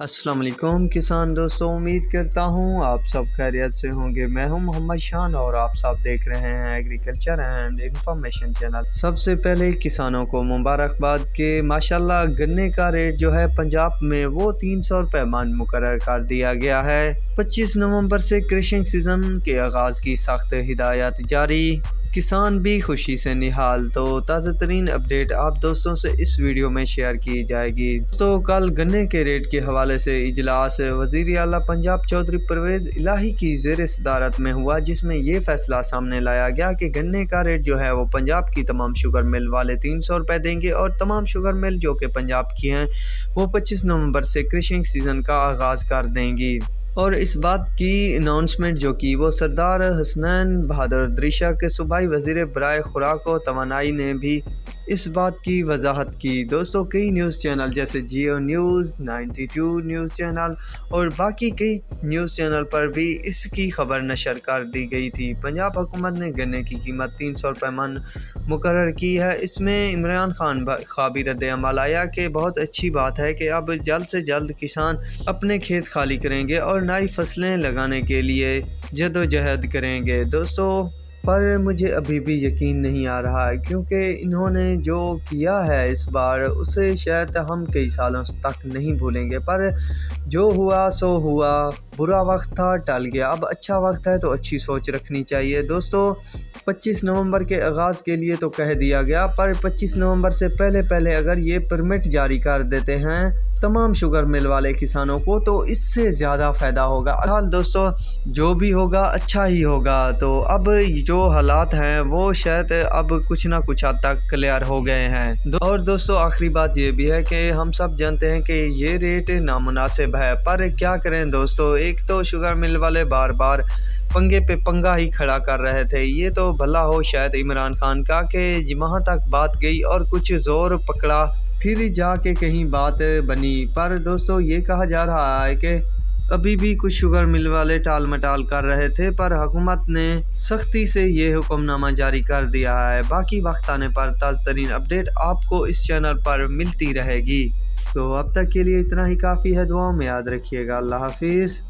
अस्सलाम वालेकुम किसान दोस्तों, उम्मीद करता हूँ आप सब खैरियत से होंगे। मैं हूँ मोहम्मद शान और आप सब देख रहे हैं एग्रीकल्चर एंड इंफॉर्मेशन चैनल। सबसे पहले किसानों को मुबारकबाद के माशाल्लाह गन्ने का रेट जो है पंजाब में वो 300 रुपये मन मुकर्रर कर दिया गया है। 25 नवंबर से क्रशिंग सीजन के आगाज़ की सख्त हिदायत जारी, किसान भी खुशी से निहाल। तो ताज़ा तरीन अपडेट आप दोस्तों से इस वीडियो में शेयर की जाएगी। तो कल गन्ने के रेट के हवाले से इजलास वज़ीर आला पंजाब चौधरी परवेज़ इलाही की ज़ेर सदारत में हुआ, जिसमें ये फैसला सामने लाया गया कि गन्ने का रेट जो है वो पंजाब की तमाम शुगर मिल वाले 300 रुपये देंगे और तमाम शुगर मिल जो कि पंजाब की हैं वो 25 नवंबर से क्रशिंग सीज़न का आगाज़ कर देंगी। और इस बात की अनाउंसमेंट जो की वो सरदार हसनैन बहादुर दृशा के सूबाई वज़ीर बराए खुराक व तवानाई ने भी इस बात की वजाहत की। दोस्तों, कई न्यूज़ चैनल जैसे जियो न्यूज़, 92 न्यूज़ चैनल और बाकी कई न्यूज़ चैनल पर भी इसकी खबर नशर कर दी गई थी। पंजाब हुकूमत ने गन्ने की कीमत 300 रुपये मन मुकर्रर की है। इसमें इमरान खान का भी रद्द अमल आया कि बहुत अच्छी बात है कि अब जल्द से जल्द किसान अपने खेत खाली करेंगे और नई फसलें लगाने के लिए जदोजहद करेंगे। दोस्तों, पर मुझे अभी भी यकीन नहीं आ रहा है, क्योंकि इन्होंने जो किया है इस बार उसे शायद हम कई सालों तक नहीं भूलेंगे। पर जो हुआ सो हुआ, बुरा वक्त था टल गया, अब अच्छा वक्त है तो अच्छी सोच रखनी चाहिए। दोस्तों, 25 नवंबर के आगाज़ के लिए तो कह दिया गया, पर 25 नवंबर से पहले अगर ये परमिट जारी कर देते हैं तमाम शुगर मिल वाले किसानों को तो इससे ज़्यादा फ़ायदा होगा। हाल दोस्तों, जो भी होगा अच्छा ही होगा। तो अब जो हालात हैं वो शायद अब कुछ ना कुछ हद तक क्लियर हो गए हैं। और दोस्तों, आखिरी बात ये भी है कि हम सब जानते हैं कि ये रेट नामुनासिब है, पर क्या करें दोस्तों, एक तो शुगर मिल वाले बार बार पंगे पे पंगा ही खड़ा कर रहे थे। ये तो भला हो शायद इमरान खान का कि वहाँ तक बात गई और कुछ ज़ोर पकड़ा फिर जाके कहीं बात बनी। पर दोस्तों, ये कहा जा रहा है कि अभी भी कुछ शुगर मिल वाले टाल मटाल कर रहे थे, पर हुकूमत ने सख्ती से ये हुक्मनामा जारी कर दिया है। बाकी वक्त आने पर ताज़ा तरीन अपडेट आपको इस चैनल पर मिलती रहेगी। तो अब तक के लिए इतना ही काफ़ी है। दुआओं में याद रखिएगा। अल्लाह हाफिज़।